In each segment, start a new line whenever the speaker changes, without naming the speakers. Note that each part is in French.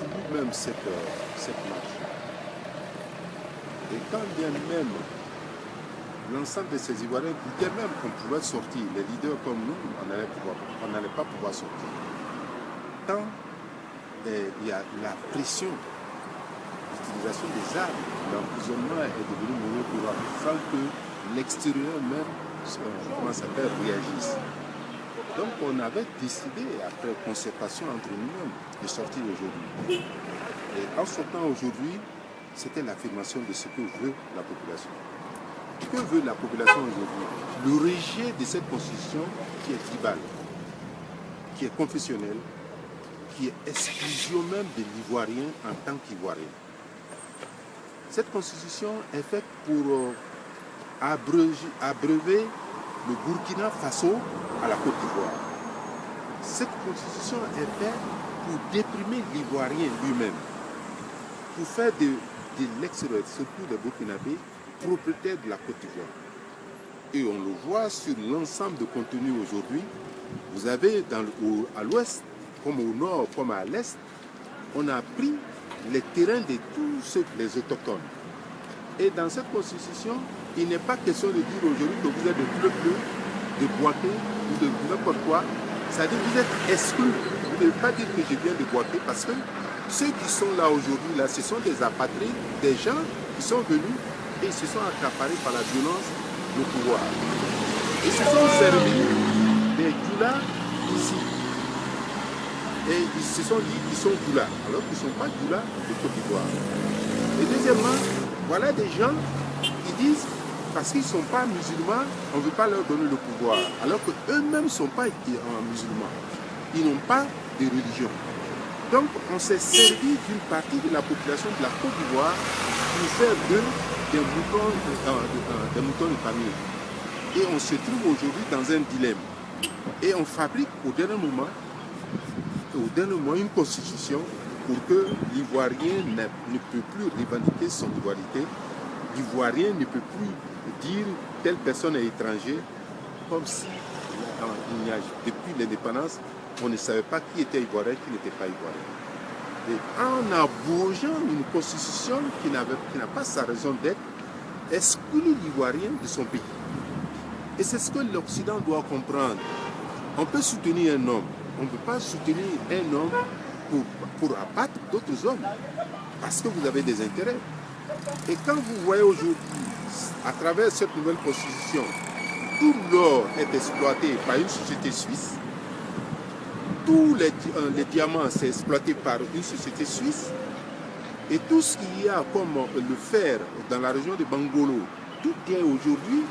suivi même cette marche. Et quand bien même l'ensemble de ces Ivoiriens disaient même qu'on pouvait sortir, les leaders comme nous, on n'allait pas pouvoir sortir. Tant il y a la pression, l'utilisation des armes, l'emprisonnement est devenu monnaie courante, sans que l'extérieur même, réagisse. Donc on avait décidé, après concertation entre nous-mêmes, de sortir aujourd'hui. Et en sortant aujourd'hui, c'était l'affirmation de ce que veut la population. Que veut la population aujourd'hui? Le rejet de cette constitution qui est tribale, qui est confessionnelle, qui est exclusion même de l'Ivoirien en tant qu'Ivoirien. Cette constitution est faite pour abreuver le Burkina Faso à la Côte d'Ivoire. Cette constitution est faite pour déprimer l'Ivoirien lui-même, pour faire de l'extérieur, surtout des Burkinabés, propriétaires de la Côte d'Ivoire. Et on le voit sur l'ensemble de contenu aujourd'hui. Vous avez à l'ouest, comme au nord, comme à l'est, on a pris les terrains de tous les autochtones. Et dans cette constitution, il n'est pas question de dire aujourd'hui que vous êtes de Pleu-Pleu, de Boaké ou de n'importe quoi. C'est-à-dire que vous êtes exclus. Vous ne devez pas dire que je viens de Boaké parce que ceux qui sont là aujourd'hui, là, ce sont des apatrides, des gens qui sont venus et ils se sont accaparés par la violence le pouvoir. Ils se sont servis des Djoula ici. Et ils se sont dit qu'ils sont Djoula, alors qu'ils ne sont pas Djoula de Côte d'Ivoire. Et deuxièmement, voilà des gens qui disent, parce qu'ils ne sont pas musulmans, on ne veut pas leur donner le pouvoir, alors qu'eux-mêmes ne sont pas musulmans. Ils n'ont pas de religion. Donc on s'est servi d'une partie de la population de la Côte d'Ivoire pour faire d'eux des moutons de famille. Et on se trouve aujourd'hui dans un dilemme. Et on fabrique au dernier moment une constitution pour que l'Ivoirien ne peut plus revendiquer son ivoirité. L'Ivoirien ne peut plus dire telle personne est étrangère, comme si depuis l'indépendance, on ne savait pas qui était ivoirien, qui n'était pas ivoirien. Et en abrogeant une constitution qui n'a pas sa raison d'être, exclut l'Ivoirien de son pays. Et c'est ce que l'Occident doit comprendre. On peut soutenir un homme, on ne peut pas soutenir un homme pour abattre d'autres hommes, parce que vous avez des intérêts. Et quand vous voyez aujourd'hui, à travers cette nouvelle constitution, tout l'or est exploité par une société suisse, tous les diamants sont exploités par une société suisse, et tout ce qu'il y a comme le fer dans la région de Bangolo, tout est aujourd'hui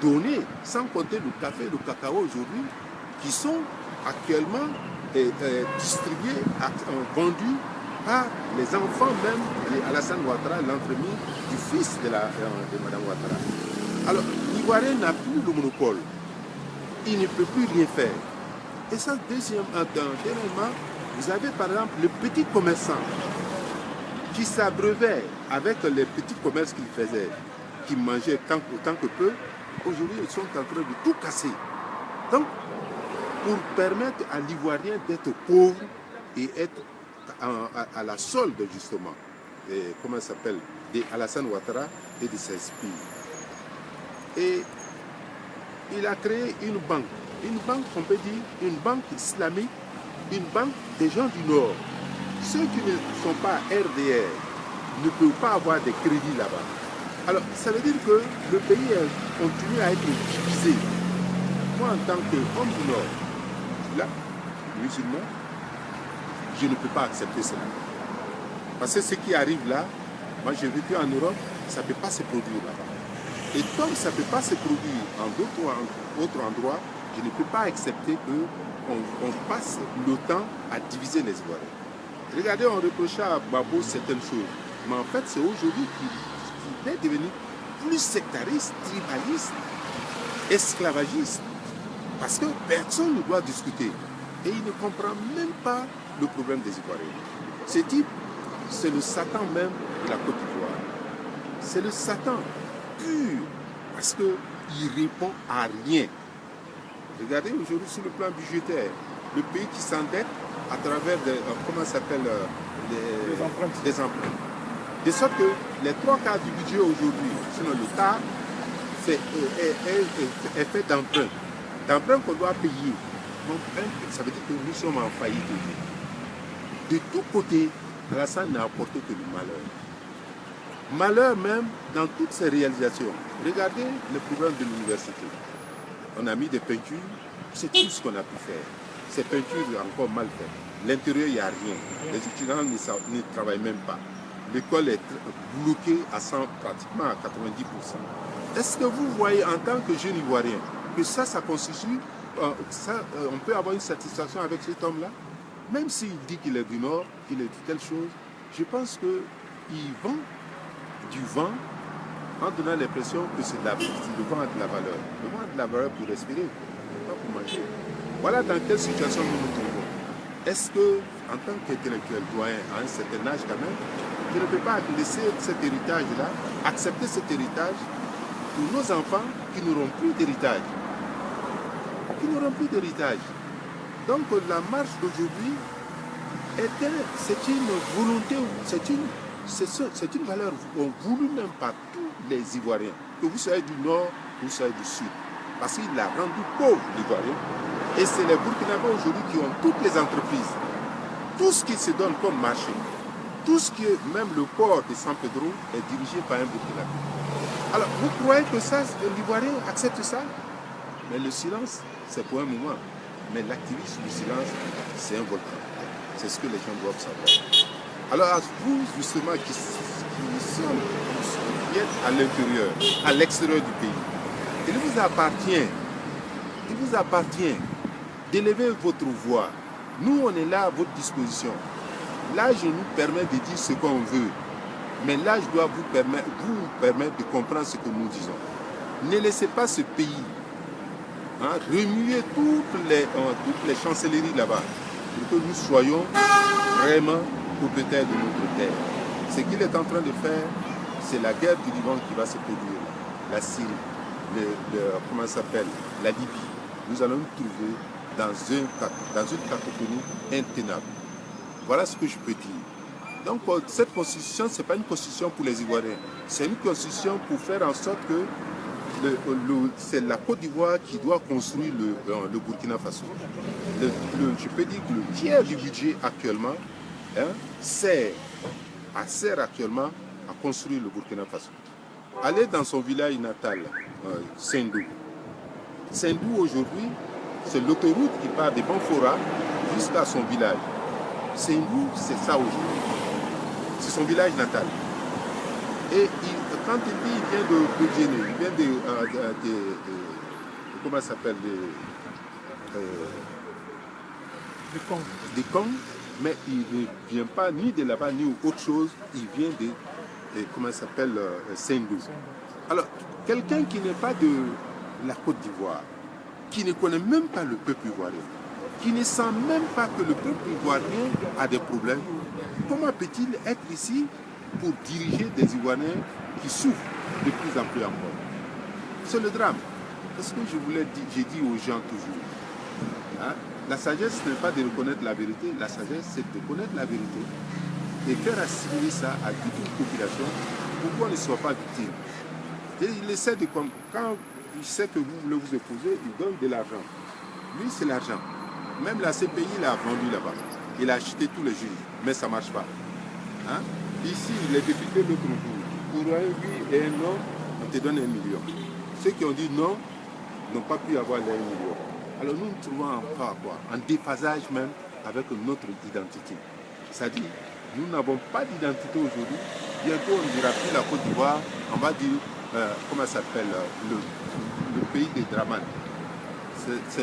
donné, sans compter le café et le cacao aujourd'hui, qui sont actuellement distribués, vendus par les enfants même d'Alassane Ouattara, l'entremise du fils de Mme Ouattara. Alors, l'Ivoirien n'a plus le monopole. Il ne peut plus rien faire. Et ça, dernièrement, vous avez par exemple le petit commerçant qui s'abreuvait avec les petits commerces qu'il faisait, qui mangeait tant que peu. Aujourd'hui, ils sont en train de tout casser. Donc, pour permettre à l'Ivoirien d'être pauvre et être à la solde, justement, comment ça s'appelle, d'Alassane Ouattara et de ses espions. Et il a créé une banque, on peut dire, une banque islamique, une banque des gens du Nord. Ceux qui ne sont pas RDR ne peuvent pas avoir des crédits là-bas. Alors, ça veut dire que le pays continue à être divisé. Moi, en tant qu'homme du Nord, là, musulman, je ne peux pas accepter cela. Parce que ce qui arrive là, moi j'ai vécu en Europe, ça ne peut pas se produire là-bas. Et comme ça ne peut pas se produire en d'autres endroits, je ne peux pas accepter qu'on passe le temps à diviser les Ivoiriens. Regardez, on reprochait à Babo certaines choses. Mais en fait, c'est aujourd'hui qu'il est devenu plus sectariste, tribaliste, esclavagiste. Parce que personne ne doit discuter. Et il ne comprend même pas le problème des Ivoiriens. Ce type, c'est le Satan même de la Côte d'Ivoire. C'est le Satan pur. Parce qu'il répond à rien. Regardez aujourd'hui sur le plan budgétaire, le pays qui s'endette à travers comment ça s'appelle, des emprunts. De sorte que les 3/4 du budget aujourd'hui, sinon le quart, est fait d'emprunts. D'emprunts qu'on doit payer. Donc, ça veut dire que nous sommes en faillite aujourd'hui. De tous côtés, Alassane n'a apporté que du malheur. Malheur même dans toutes ses réalisations. Regardez le programme de l'université. On a mis des peintures, c'est tout ce qu'on a pu faire. Ces peintures sont encore mal faites. L'intérieur, il n'y a rien. Les étudiants ne travaillent même pas. L'école est bloquée à 100, pratiquement à 90%. Est-ce que vous voyez en tant que jeune Ivoirien que ça constitue, on peut avoir une satisfaction avec cet homme-là? Même s'il dit qu'il est du Nord, qu'il est de telle chose, je pense qu'il vend du vent en donnant l'impression que c'est de la vie. Le vent a de la valeur. Le vent a de la valeur pour respirer, pas pour manger. Voilà dans quelle situation nous nous trouvons. Est-ce que, en tant qu'intellectuel doyen, à un certain âge quand même, je ne peux pas laisser cet héritage-là, accepter cet héritage pour nos enfants qui n'auront plus d'héritage. Qui n'auront plus d'héritage. Donc la marche d'aujourd'hui, c'est une volonté, c'est une valeur voulue même par tous les Ivoiriens. Que vous soyez du Nord, que vous soyez du Sud. Parce qu'il a rendu pauvre l'Ivoirien. Et c'est les Burkinabés aujourd'hui qui ont toutes les entreprises. Tout ce qui se donne comme marché. Tout ce qui est, même le port de San Pedro, est dirigé par un Burkinabé. Alors, vous croyez que ça, l'Ivoirien accepte ça? Mais le silence, c'est pour un moment. Mais l'activisme du silence, c'est un volcan. C'est ce que les gens doivent savoir. Alors, à vous, justement, qui êtes à l'intérieur, à l'extérieur du pays, il vous appartient d'élever votre voix. Nous, on est là à votre disposition. L'âge nous permet de dire ce qu'on veut. Mais l'âge doit vous permettre de comprendre ce que nous disons. Ne laissez pas ce pays remuer toutes les chancelleries là-bas pour que nous soyons vraiment propriétaires de notre terre. Ce qu'il est en train de faire, c'est la guerre du Liban qui va se produire. La Syrie, comment ça s'appelle, la Libye. Nous allons nous trouver dans une cacophonie intenable. Voilà ce que je peux dire. Donc cette constitution, ce n'est pas une constitution pour les Ivoiriens. C'est une constitution pour faire en sorte que c'est la Côte d'Ivoire qui doit construire le Burkina Faso. Je peux dire que le tiers du budget actuellement sert actuellement à construire le Burkina Faso. Allez dans son village natal, Sendou. Sendou aujourd'hui, c'est l'autoroute qui part de Banfora jusqu'à son village. Sendou, c'est ça aujourd'hui. C'est son village natal. Et quand il dit qu'il vient de Guéné, il vient comment ça s'appelle, des Cong, mais il ne vient pas ni de là-bas ni autre chose, il vient de comment ça s'appelle, Sendou. Alors, quelqu'un qui n'est pas de la Côte d'Ivoire, qui ne connaît même pas le peuple ivoirien, qui ne sent même pas que le peuple ivoirien a des problèmes, comment peut-il être ici pour diriger des Ivoiriens qui souffrent de plus en plus encore? C'est le drame. C'est ce que j'ai dit aux gens toujours. La sagesse, ce n'est pas de reconnaître la vérité, la sagesse, c'est de connaître la vérité et faire assimiler ça à toute une population pour qu'on ne soit pas victime. Et il essaie de comprendre. Quand il sait que vous voulez vous opposer, il donne de l'argent. Lui, c'est l'argent. Même la CPI, il a vendu là-bas. Il a acheté tous les juges, mais ça ne marche pas. Ici, les députés l'autre jour, pour un oui et un non, on te donne 1 million. Ceux qui ont dit non n'ont pas pu avoir les 1 million. Alors nous nous trouvons encore en déphasage même avec notre identité. C'est-à-dire, nous n'avons pas d'identité aujourd'hui. Bientôt, on ne dira plus la Côte d'Ivoire, on va dire, comment ça s'appelle, le pays des Draman. Tu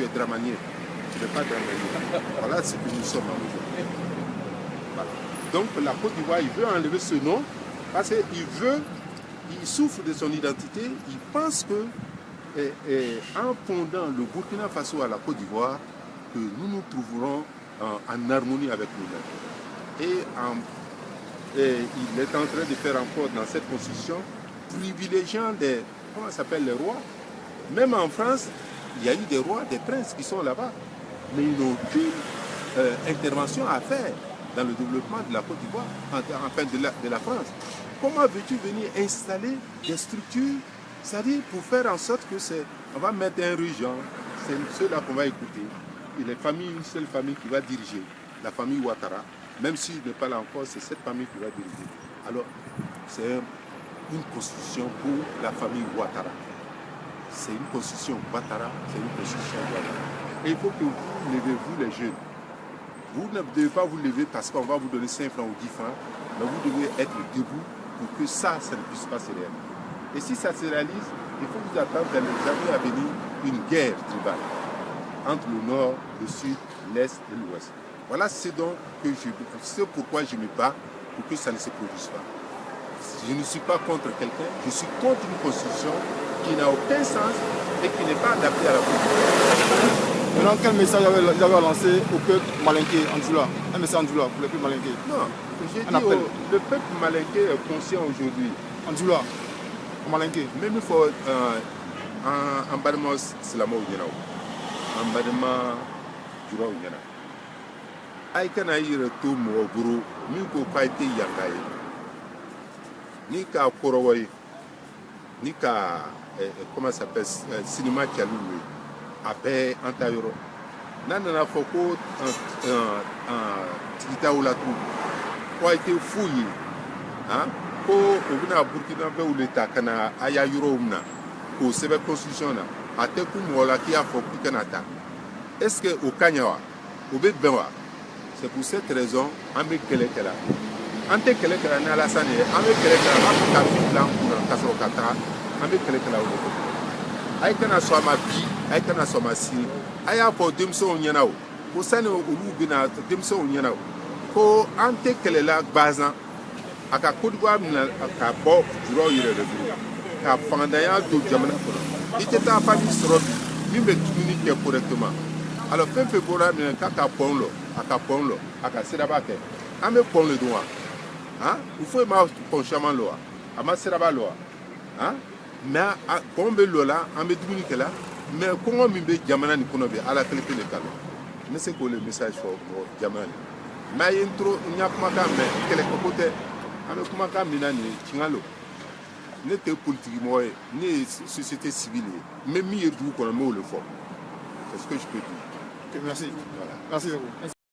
es dramanier, tu n'es pas dramanier. Voilà ce que nous sommes aujourd'hui. Voilà. Donc la Côte d'Ivoire, il veut enlever ce nom parce qu'il souffre de son identité, il pense que en fondant le Burkina Faso à la Côte d'Ivoire, que nous nous trouverons en harmonie avec nous-mêmes. Et il est en train de faire encore dans cette constitution, privilégiant comment s'appelle les rois. Même en France, il y a eu des rois, des princes qui sont là-bas, mais ils n'ont aucune intervention à faire dans le développement de la Côte d'Ivoire, enfin de la France. Comment veux-tu venir installer des structures, c'est-à-dire pour faire en sorte que on va mettre un régent, c'est ceux-là qu'on va écouter, et les familles, une seule famille qui va diriger, la famille Ouattara, même s'il n'est pas là encore, c'est cette famille qui va diriger. Alors, c'est une constitution pour la famille Ouattara. C'est une constitution Ouattara, c'est une constitution Ouattara. Et il faut que vous levez, vous les jeunes. Vous ne devez pas vous lever parce qu'on va vous donner 5 francs ou 10 francs, mais vous devez être debout pour que ça ne puisse pas se réaliser. Et si ça se réalise, il faut vous attendre dans les années à venir une guerre tribale entre le nord, le sud, l'est et l'ouest. Voilà c'est pourquoi je me bats pour que ça ne se produise pas. Je ne suis pas contre quelqu'un, je suis contre une constitution qui n'a aucun sens et qui n'est pas adaptée à la population.
Maintenant, quel message vous avez lancé au peuple malinqué en Djoula? Un message en Djoula pour le peuple malinqué?
Non, j'ai dit le peuple malinqué est conscient aujourd'hui.
En Djoula, au malinqué.
Même il faut un badement silamo ou yana. Un badement dura ou yana. Aïe kana yire tout mo buru, mi ko kaite yangaye. Ni ka korowoy, ni ka comment ça s'appelle cinéma qui a loué. Après Antayoro. Nana Foko Tigita ou la troupe. A été fouillé. Ko Obina Burkina Faso ou l'État Kana Aya Yuromna. Ko Sebe Constitution. A te Kumola qui a Foku Kanata. Est-ce que au Kanyawa, au Bébenwa, c'est pour cette raison, Amé Kelekela. Ante Kelekela Nala Sane, Amé Kelekela, Maka Blanc pour Kasokata, Amé Kelekela ou Aïkana soit ma vie, Aïkana soit ma scie. Aïa pour Demson Yanao. Pour ça, nous avons Demson Yanao. Pour ante qu'elle est là, Bazan, à Côte-d'Ivoire, à Bob, du Roy, à Fandaya, du Jamana. Il était en famille sur lui, mais communiquer correctement. Alors, fin février, il y a un Caponlo, à Caponlo, à Serabake. À me prendre le doigt. Il faut que je me loa. À ma Serabaloa. Mais quand on est là, on est dominique là, mais comment on est Jamana Nikonobe à la qualité de calme. Mais c'est quoi le message pour Jamana? Mais il y a trop, il n'y a pas de mais quel est le côté? On est comment quand Minani, Chingalo. N'était politique, ni société civile, même mieux du qu'on a le fort. C'est ce que je peux dire.
Merci. Voilà. Merci beaucoup.